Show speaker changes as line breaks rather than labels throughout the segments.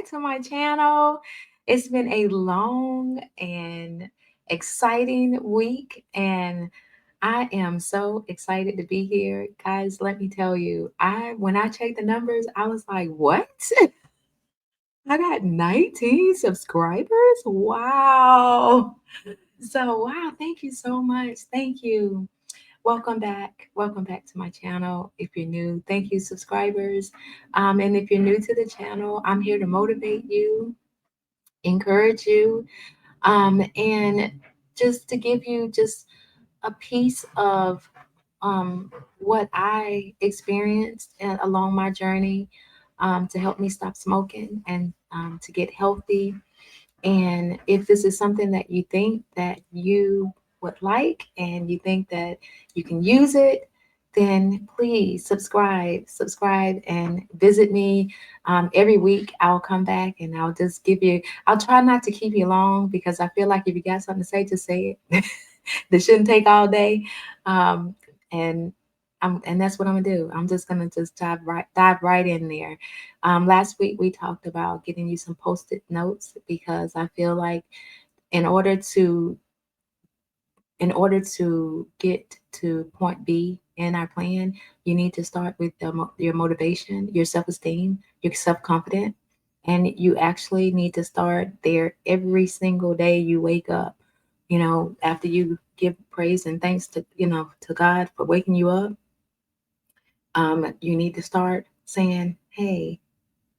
to my channel. It's been a long and exciting week, and I am so excited to be here. Guys, let me tell you, when I checked the numbers, I was like, what? I got 19 subscribers? Wow. So, wow, thank you so much. Thank you. Welcome back. Welcome back to my channel. If you're new, thank you, subscribers. And if you're new to the channel, I'm here to motivate you, encourage you, and just to give you just a piece of what I experienced along my journey to help me stop smoking and to get healthy. And if this is something that you think that you would like and you think that you can use it, then please subscribe and visit me every week. I'll come back and I'll just give you, I'll try not to keep you long because I feel like if you got something to say, just say it. This shouldn't take all day. Um, and and that's what I'm gonna do. I'm just gonna just dive right in there. Last week we talked about getting you some post-it notes because I feel like in order to get to point B in our plan, you need to start with your motivation, your self-esteem, your self-confidence, and you actually need to start there every single day you wake up. After you give praise and thanks to God for waking you up, you need to start saying, "Hey,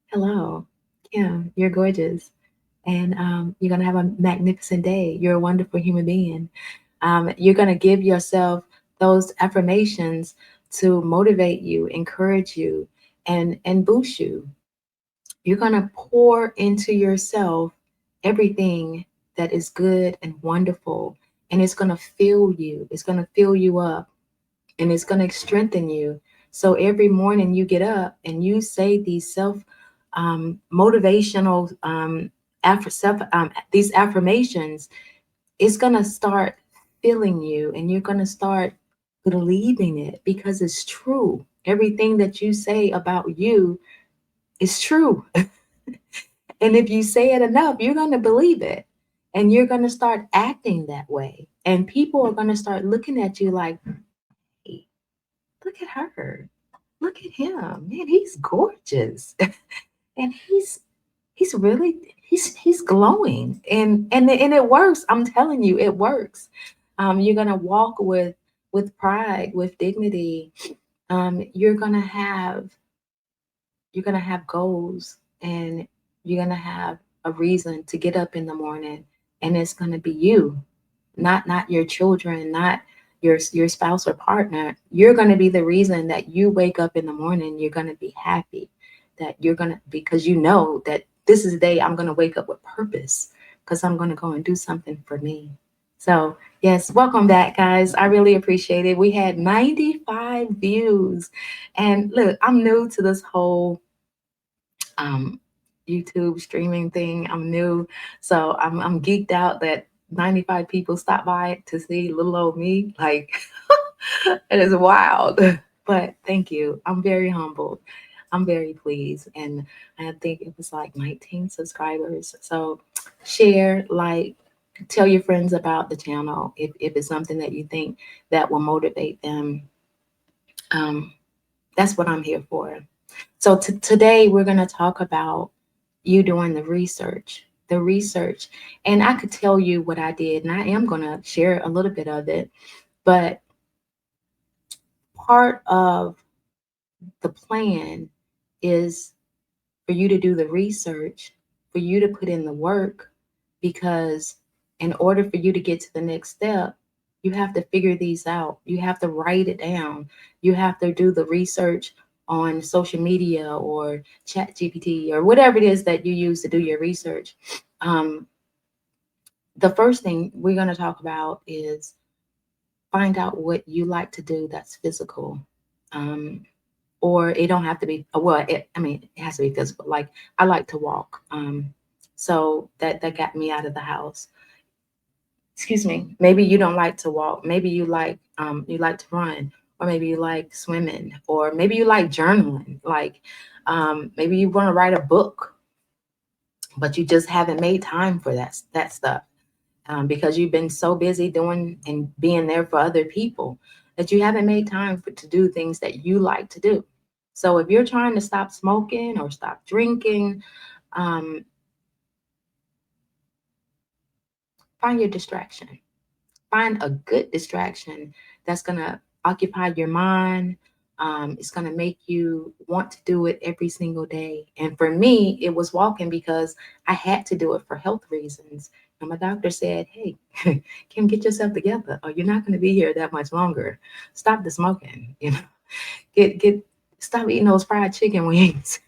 hello, Kim, you're gorgeous, and you're gonna have a magnificent day. You're a wonderful human being." You're going to give yourself those affirmations to motivate you, encourage you, and boost you. You're going to pour into yourself everything that is good and wonderful, and it's going to fill you. It's going to fill you up, and it's going to strengthen you. So every morning you get up and you say these motivational these affirmations, it's going to start filling you and you're going to start believing it because it's true. Everything that you say about you is true. And if you say it enough, you're going to believe it and you're going to start acting that way. And people are going to start looking at you like, hey, look at her. Look at him. Man, he's gorgeous. And he's really he's glowing and it works. I'm telling you, it works. You're gonna walk with pride, with dignity. You're gonna have goals, and you're gonna have a reason to get up in the morning, and it's gonna be you, not your children, not your spouse or partner. You're gonna be the reason that you wake up in the morning. You're gonna be happy that you're gonna because you know that this is the day I'm gonna wake up with purpose because I'm gonna go and do something for me. So yes, welcome back, guys. I really appreciate it. We had 95 views, and look, I'm new to this whole um, YouTube streaming thing. I'm new, so I'm geeked out that 95 people stopped by to see little old me. Like it is wild. But thank you. I'm very humbled. I'm very pleased, and I think it was like 19 subscribers. So share, like, tell your friends about the channel if it's something that you think that will motivate them. Um, that's what I'm here for. So today we're going to talk about you doing the research. And I could tell you what I did, and I am going to share a little bit of it. But part of the plan is for you to do the research, for you to put in the work, because in order for you to get to the next step, you have to figure these out. You have to write it down. You have to do the research on social media or chat GPT or whatever it is that you use to do your research. Um, the first thing we're going to talk about is find out what you like to do that's physical. Um, or it don't have to be well, I mean, it has to be physical. Like I like to walk. So that got me out of the house. Excuse me. Maybe you don't like to walk. Maybe you like to run, or maybe you like swimming, or maybe you like journaling. Like maybe you want to write a book. but you just haven't made time for that stuff, because you've been so busy doing and being there for other people that you haven't made time to do things that you like to do. So if you're trying to stop smoking or stop drinking, um, find your distraction. Find a good distraction that's going to occupy your mind. It's going to make you want to do it every single day. And for me, it was walking because I had to do it for health reasons. And my doctor said, "Hey, Kim, get yourself together, or you're not going to be here that much longer. Stop the smoking. Get stop eating those fried chicken wings."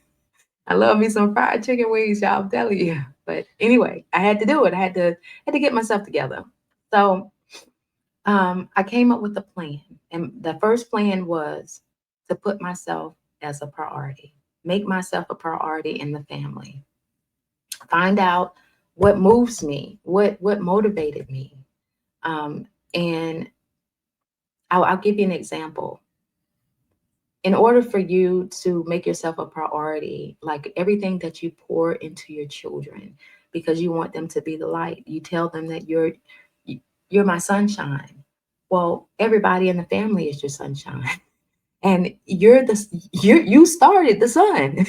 I love me some fried chicken wings, y'all. I'm telling you. But anyway, I had to do it. I had to get myself together. So I came up with a plan, and the first plan was to put myself as a priority, make myself a priority in the family, find out what moves me, what motivated me, um, and I'll give you an example. In order for you to make yourself a priority, like everything that you pour into your children, because you want them to be the light, you tell them that you're my sunshine. Well, everybody in the family is your sunshine, and you started the sun.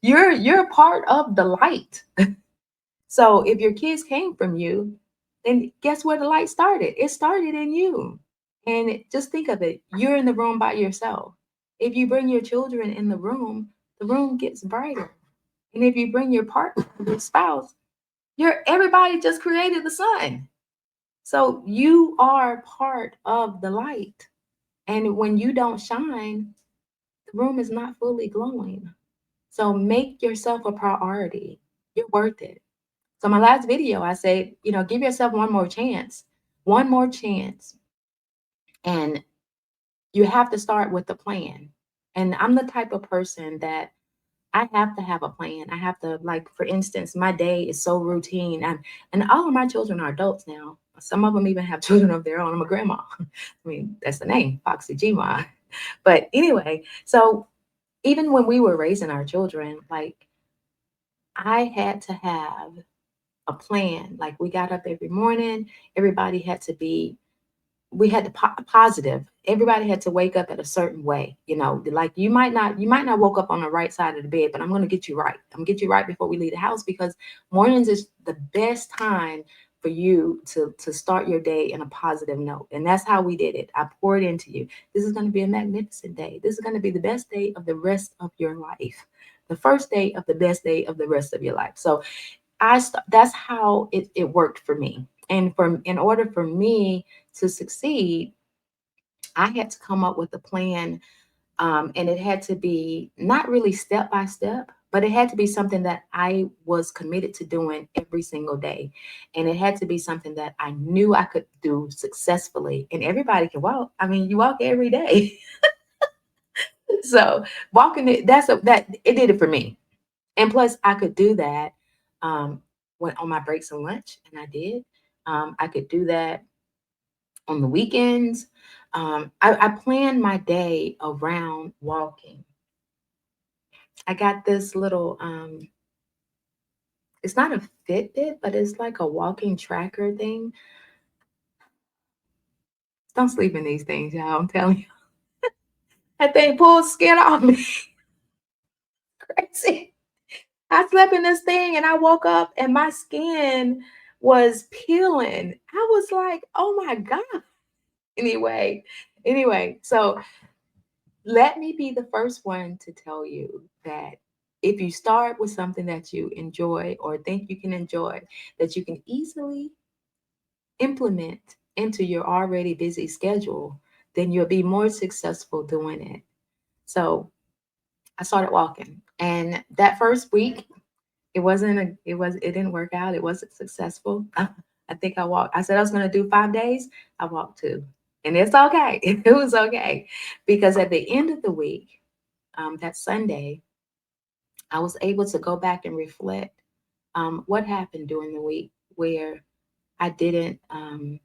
You're part of the light. So if your kids came from you, then guess where the light started? It started in you. And just think of it, you're in the room by yourself. If you bring your children in the room gets brighter. And if you bring your partner, your spouse, everybody just created the sun. So you are part of the light. And when you don't shine, the room is not fully glowing. So make yourself a priority. You're worth it. So my last video, I said, give yourself one more chance. And you have to start with a plan. And I'm the type of person that I have to have a plan. I have to, like, for instance, my day is so routine. And all of my children are adults now. Some of them even have children of their own. I'm a grandma. I mean, that's the name, Foxy Gma. But anyway, so even when we were raising our children, like, I had to have a plan. Like, we got up every morning, everybody had to be we had to positive. Everybody had to wake up at a certain way. Like, you might not woke up on the right side of the bed, but I'm going to get you right. I'm going to get you right before we leave the house, because mornings is the best time for you to start your day in a positive note. And that's how we did it. I poured into you. This is going to be a magnificent day. This is going to be the best day of the rest of your life. The first day of the best day of the rest of your life. So that's how it worked for me. And in order for me to succeed, I had to come up with a plan, and it had to be not really step by step, but it had to be something that I was committed to doing every single day, and it had to be something that I knew I could do successfully. And everybody can walk. I mean, you walk every day. So walking that it did it for me. And plus, I could do that, when on my breaks and lunch, and I did. I could do that on the weekends. I plan my day around walking. I got this little, it's not a Fitbit, but it's like a walking tracker thing. Don't sleep in these things, y'all. I'm telling you. That thing pulls skin off me. Crazy. I slept in this thing and I woke up and my skin was peeling. I was like, oh my God. Anyway, so let me be the first one to tell you that if you start with something that you enjoy or think you can enjoy, that you can easily implement into your already busy schedule, then you'll be more successful doing it. So I started walking, and that first week, it didn't work out. It wasn't successful. I think I said I was going to do 5 days. I walked two, and it's okay. It was okay, because at the end of the week, that Sunday, I was able to go back and reflect, what happened during the week where I didn't um,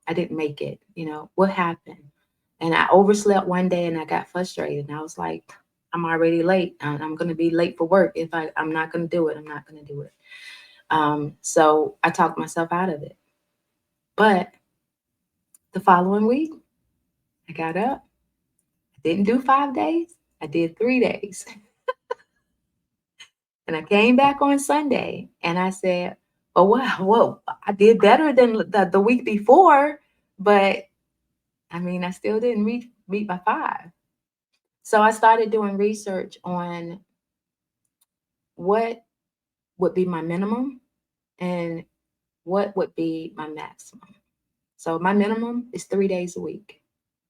I didn't make it. What happened? And I overslept one day and I got frustrated. And I was like, I'm already late. I'm going to be late for work. If I'm not going to do it, I'm not going to do it. So I talked myself out of it. But the following week, I got up. I didn't do 5 days. I did 3 days. And I came back on Sunday and I said, oh, wow, well, I did better than the week before, but I mean, I still didn't meet my five. So I started doing research on what would be my minimum and what would be my maximum. So my minimum is 3 days a week.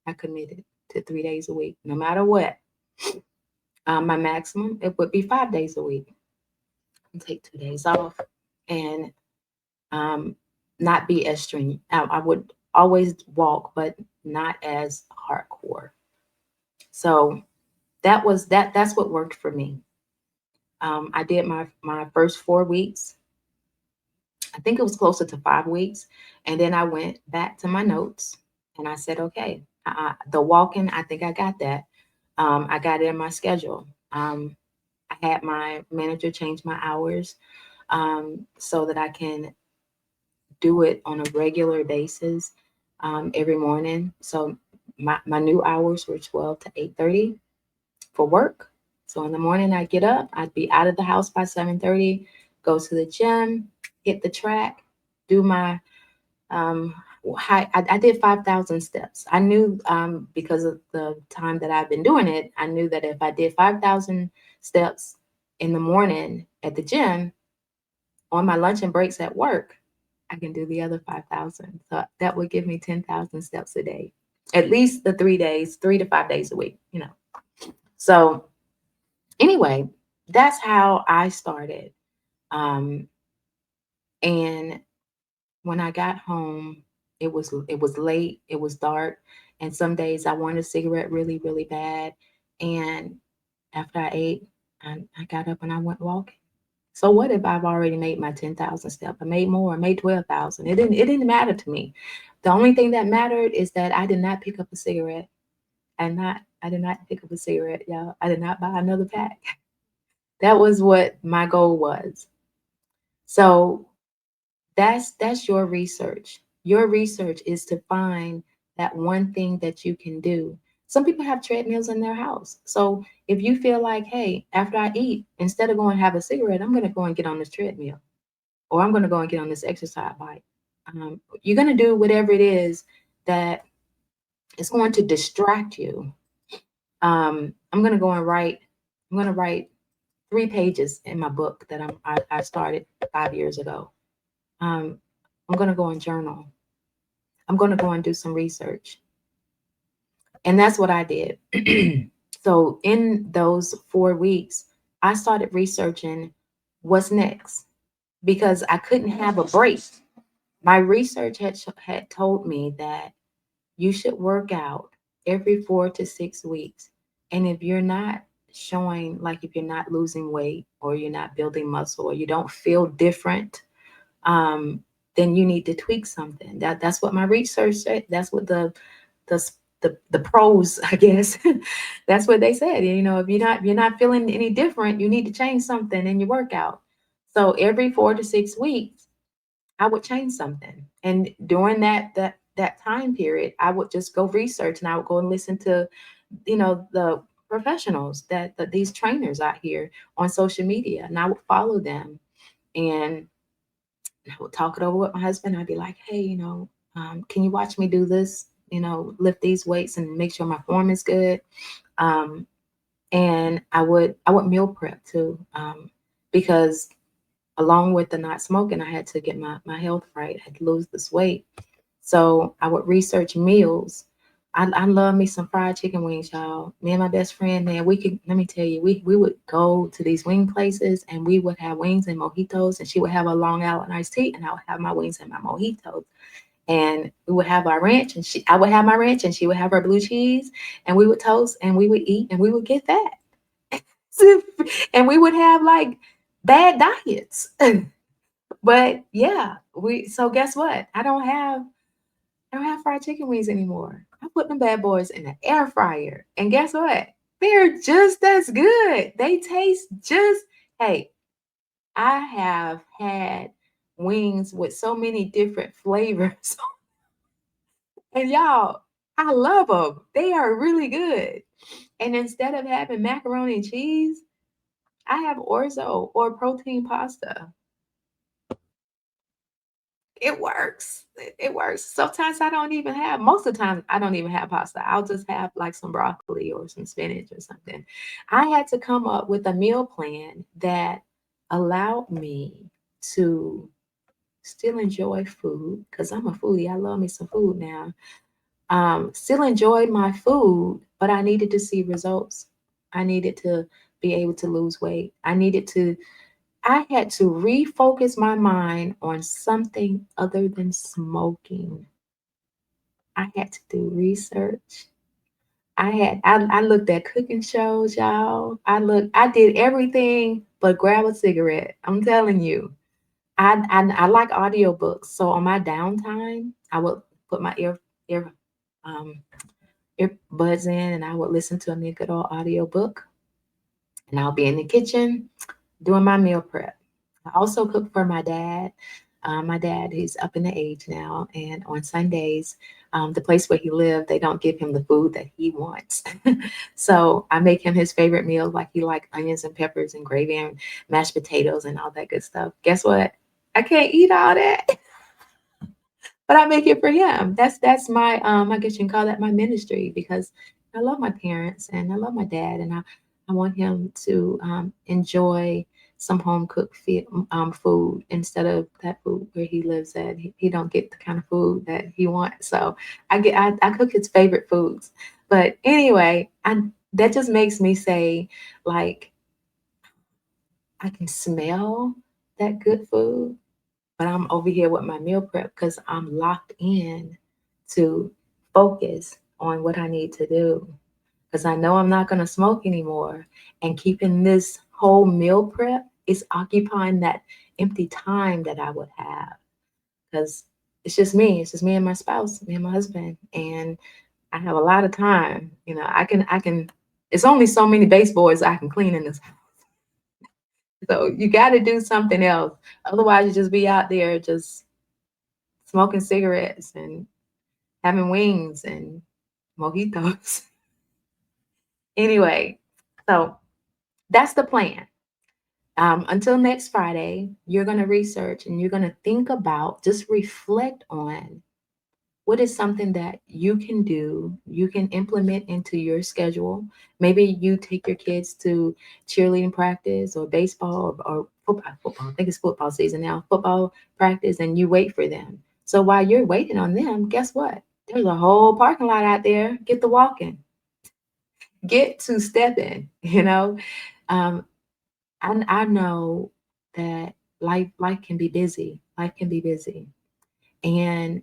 I committed to 3 days a week, no matter what. My maximum, it would be 5 days a week. And take 2 days off and um, not be as strenuous. I would always walk, but not as hardcore. So that's what worked for me. I did my first 4 weeks. I think it was closer to 5 weeks, and then I went back to my notes and I said, okay, the walking, I think I got that. I got it in my schedule. I had my manager change my hours so that I can do it on a regular basis every morning. So my new hours were 12 to 8:30 for work. So in the morning I get up, I'd be out of the house by 7:30, go to the gym, hit the track, do my I did 5,000 steps. I knew because of the time that I've been doing it, I knew that if I did 5,000 steps in the morning at the gym on my lunch and breaks at work, I can do the other 5,000. So that would give me 10,000 steps a day, at least the 3 days, 3 to 5 days a week, you know. So anyway, that's how I started. Um, and when I got home, it was late, it was dark, and some days I wanted a cigarette really, really bad. And after I ate, I got up and I went walking. So what if I've already made my 10,000 step? I made more, I made 12,000. It didn't matter to me. The only thing that mattered is that I did not pick up a cigarette. I did not pick up a cigarette, y'all. I did not buy another pack. That was what my goal was. So that's your research. Your research is to find that one thing that you can do. Some people have treadmills in their house. So if you feel like, hey, after I eat, instead of going to have a cigarette, I'm going to go and get on this treadmill, or I'm going to go and get on this exercise bike. You're going to do whatever it is that is going to distract you. I'm going to go and write. I'm going to write 3 pages in my book that I started 5 years ago. Um, I'm going to go and journal. I'm going to go and do some research. And that's what I did. So in those 4 weeks, I started researching what's next because I couldn't have a break. My research had told me that you should work out every 4 to 6 weeks. And if you're not showing, like if you're not losing weight or you're not building muscle or you don't feel different, um, then you need to tweak something. That's what my research said. That's what the the pros, I guess. That's what they said. You know, if you're not feeling any different, you need to change something in your workout. So every 4 to 6 weeks, I would change something. And during that time period, I would just go research and I would go and listen to, the professionals that these trainers out here on social media, and I would follow them. And I would talk it over with my husband. I'd be like, hey, can you watch me do this? Lift these weights and make sure my form is good. Um, and I would meal prep too, because along with the not smoking, I had to get my health right. I had to lose this weight. So I would research meals. I love me some fried chicken wings, y'all. Me and my best friend, man, let me tell you, we would go to these wing places and we would have wings and mojitos, and she would have a Long Island iced tea, and I would have my wings and my mojitos. And we would have our ranch, and I would have my ranch, and she would have her blue cheese, and we would toast, and we would eat, and we would get fat. And we would have like bad diets. But yeah, so guess what? I don't have fried chicken wings anymore. I put them bad boys in the air fryer. And guess what? They're just as good. They taste just, hey, I have had wings with so many different flavors. And y'all, I love them. They are really good. And instead of having macaroni and cheese, I have orzo or protein pasta. It works. It works. Sometimes I don't even have, most of the time, I don't even have pasta. I'll just have like some broccoli or some spinach or something. I had to come up with a meal plan that allowed me to still enjoy food because I'm a foodie. I love me some food now. Still enjoyed my food, but I needed to see results. I needed to be able to lose weight. I had to refocus my mind on something other than smoking. I had to do research. I looked at cooking shows, y'all. I did everything but grab a cigarette. I'm telling you. I like audiobooks. So on my downtime, I would put my ear um earbuds in and I would listen to a good old audiobook. And I'll be in the kitchen doing my meal prep. I also cook for my dad. My dad, he's up in the age now, and on Sundays, the place where he lived, they don't give him the food that he wants. So I make him his favorite meals, like he like onions and peppers and gravy and mashed potatoes and all that good stuff. Guess what? I can't eat all that, but I make it for him. That's my I guess you can call that my ministry because I love my parents and I love my dad and I want him to enjoy some home cooked food instead of that food where he lives at. He don't get the kind of food that he wants. So I cook his favorite foods. But anyway, I that just makes me say like I can smell that good food but I'm over here with my meal prep because I'm locked in to focus on what I need to do. Because I know I'm not going to smoke anymore. And keeping this whole meal prep is occupying that empty time that I would have. Because it's just me. It's just me and my spouse, me and my husband. And I have a lot of time. You know, it's only so many baseboards I can clean in this. So you got to do something else. Otherwise, you just be out there just smoking cigarettes and having wings and mojitos. Anyway, so that's the plan. Until next Friday, you're going to research and you're going to think about, just reflect on what is something that you can do, you can implement into your schedule. Maybe you take your kids to cheerleading practice or baseball or football. Football. I think it's football season now. Football practice, and you wait for them. So while you're waiting on them, guess what? There's a whole parking lot out there. Get to walking. Get to stepping. Um, I know that life can be busy. Life can be busy, and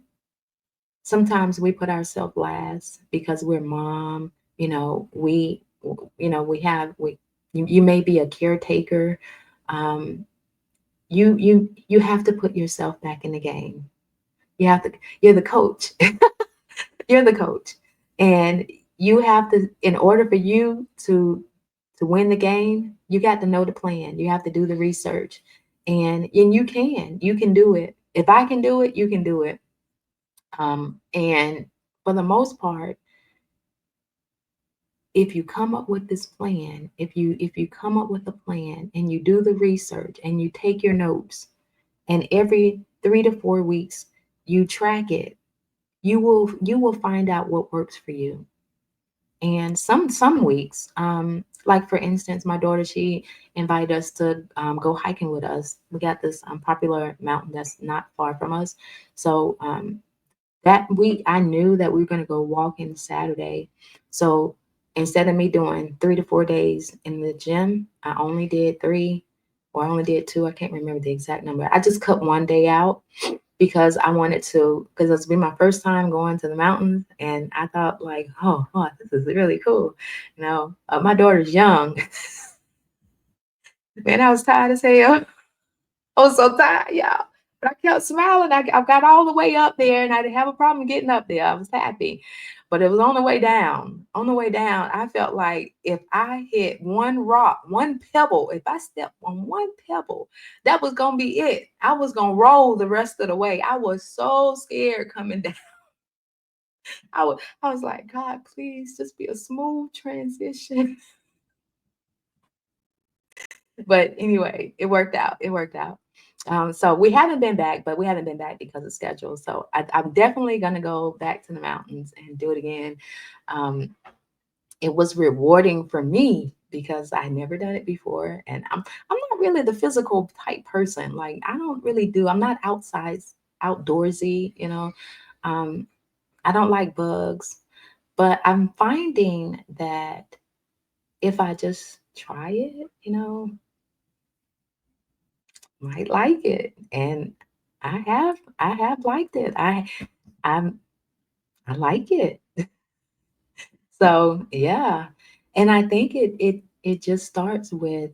sometimes we put ourselves last because we're mom. We have we you may be a caretaker. um you have to put yourself back in the game. You're the coach. You're the coach, and you have to, in order for you to win the game, you got to know the plan. You have to do the research, and you can do it. If I can do it, you can do it. And for the most part, if you come up with this plan, if you come up with a plan and you do the research and you take your notes, and every 3 to 4 weeks you track it, you will find out what works for you. And some weeks, like for instance, my daughter, she invited us to go hiking with us. We got this popular mountain that's not far from us. So that week I knew that we were going to go walking Saturday. So instead of me doing 3 to 4 days in the gym, I only did three, or I only did two. I can't remember the exact number. I just cut one day out because I wanted to, because it's been my first time going to the mountains, and I thought like, oh, this is really cool. My daughter's young. Man, I was tired as hell. I was so tired, y'all. But I kept smiling. I got all the way up there and I didn't have a problem getting up there. I was happy. But it was on the way down. On the way down, I felt like if I hit one rock, one pebble, if I stepped on one pebble, that was going to be it. I was going to roll the rest of the way. I was so scared coming down. I was like, God, please just be a smooth transition. But anyway, it worked out. It worked out. So we haven't been back, but we haven't been back because of schedule. So I'm definitely gonna go back to the mountains and do it again. Um, it was rewarding for me because I never done it before, and I'm not really the physical type person. Like I don't really do. I'm not outside outdoorsy. Um, I don't like bugs, but I'm finding that if I just try it, might like it. And I have liked it. I'm I like it. So yeah. And I think it just starts with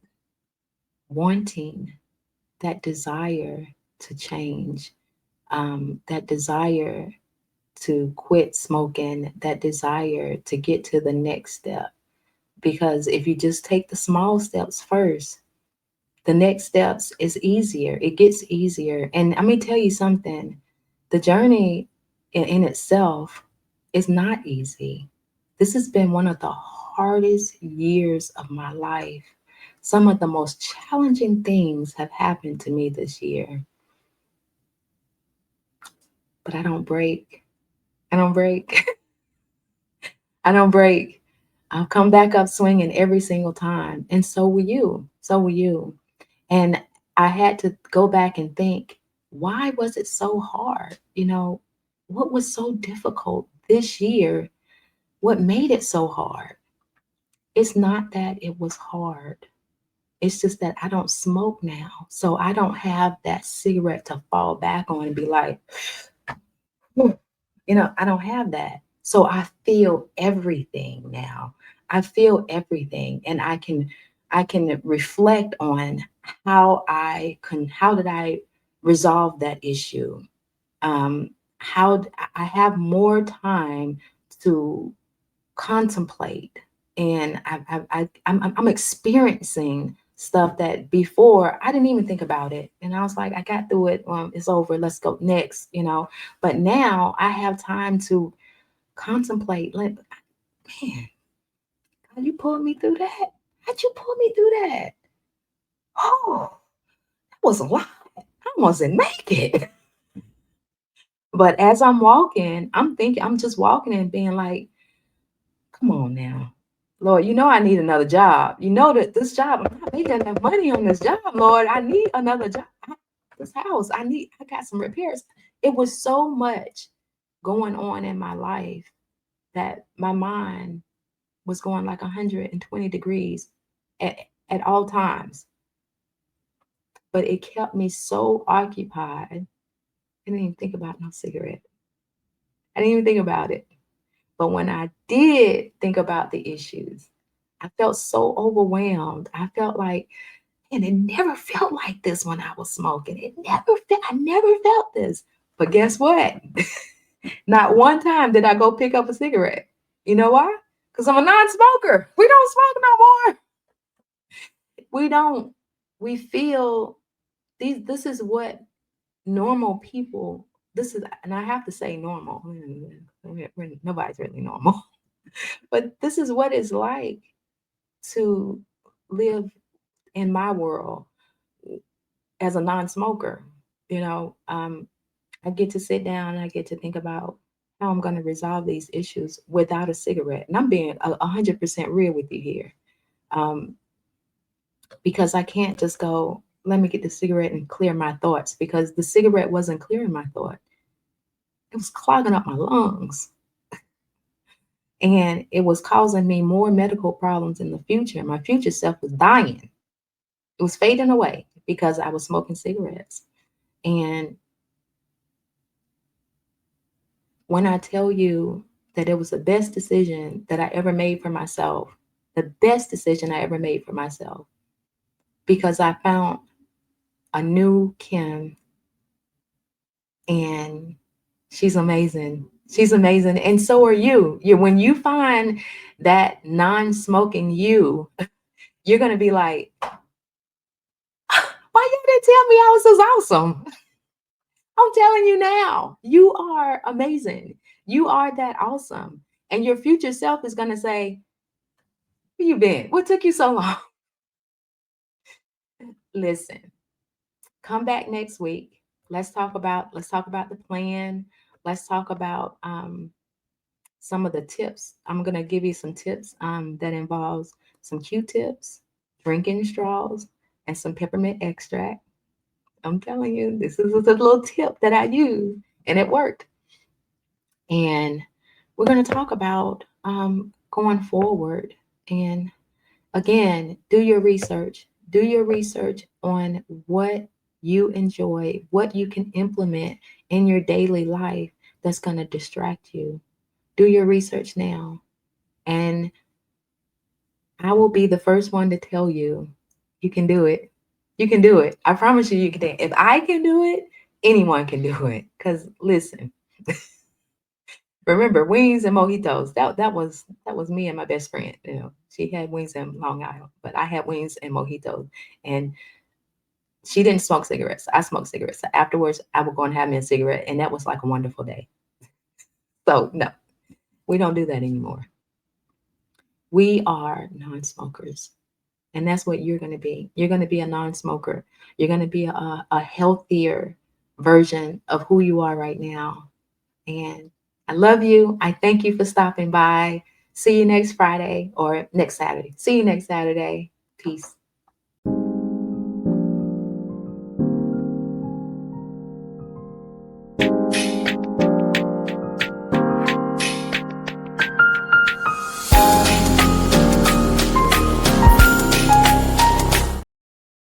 wanting that desire to change, that desire to quit smoking, that desire to get to the next step. Because if you just take the small steps first, the next steps is easier. It gets easier. And let me tell you something, the journey in itself is not easy. This has been one of the hardest years of my life. Some of the most challenging things have happened to me this year, but I don't break. I don't break. I don't break. I'll come back up swinging every single time. And so will you. So will you. And I had to go back and think, why was it so hard? What was so difficult this year? What made it so hard? It's not that it was hard. It's just that I don't smoke now. So I don't have that cigarette to fall back on and be like, I don't have that. So I feel everything now. I feel everything and I can reflect on how did I resolve that issue? How I have more time to contemplate, and I'm experiencing stuff that before I didn't even think about it, and I was like, I got through it. It's over. Let's go next. But now I have time to contemplate. Like, man, God, you pulled me through that. How'd you pull me through that? Oh, that was a lot. I almost didn't make it. But as I'm walking, I'm thinking, I'm just walking and being like, come on now. Lord, I need another job. You know that this job, I'm not making enough money on this job, Lord. I need another job. This house, I got some repairs. It was so much going on in my life that my mind was going like 120 degrees at, at all times. But it kept me so occupied. I didn't even think about no cigarette. I didn't even think about it. But when I did think about the issues, I felt so overwhelmed. I felt like, and it never felt like this when I was smoking. I never felt this. But guess what? Not one time did I go pick up a cigarette. You know why? Because I'm a non-smoker. We don't smoke no more. We don't. We feel this is what normal people, this is, and I have to say normal. Nobody's really normal. But this is what it's like to live in my world as a non-smoker. You know, um, I get to sit down and I get to think about how I'm going to resolve these issues without a cigarette. And I'm being 100% real with you here, um, because I can't just go, let me get the cigarette and clear my thoughts, because the cigarette wasn't clearing my thought. It was clogging up my lungs. And it was causing me more medical problems in the future. My future self was dying. It was fading away because I was smoking cigarettes. And when I tell you that it was the best decision that I ever made for myself, the best decision I ever made for myself, because I found a new Kim And she's amazing. She's amazing. And so are you. When you find that non-smoking you, you're gonna be like, why you didn't tell me I was so awesome? I'm telling you now, you are amazing. You are that awesome. And your future self is gonna say, where you been? What took you so long? Listen, come back next week. Let's talk about the plan. Let's talk about some of the tips. I'm gonna give you some tips that involves some Q-tips, drinking straws, and some peppermint extract. I'm telling you, this is a little tip that I use, and it worked. And we're gonna talk about going forward. And again, do your research. Do your research on what you enjoy, what you can implement in your daily life that's gonna distract you. Do your research now. And I will be the first one to tell you, you can do it. You can do it. I promise you, you can do it. If I can do it, anyone can do it. Because listen, remember wings and mojitos. That was me and my best friend. She had wings in Long Island, but I had wings and mojitos. And she didn't smoke cigarettes. I smoked cigarettes. So afterwards, I would go and have me a cigarette, and that was like a wonderful day. So no, we don't do that anymore. We are non-smokers. And that's what you're going to be. You're going to be a non smoker. You're going to be a healthier version of who you are right now. And I love you. I thank you for stopping by. See you next Friday or next Saturday. See you next Saturday. Peace.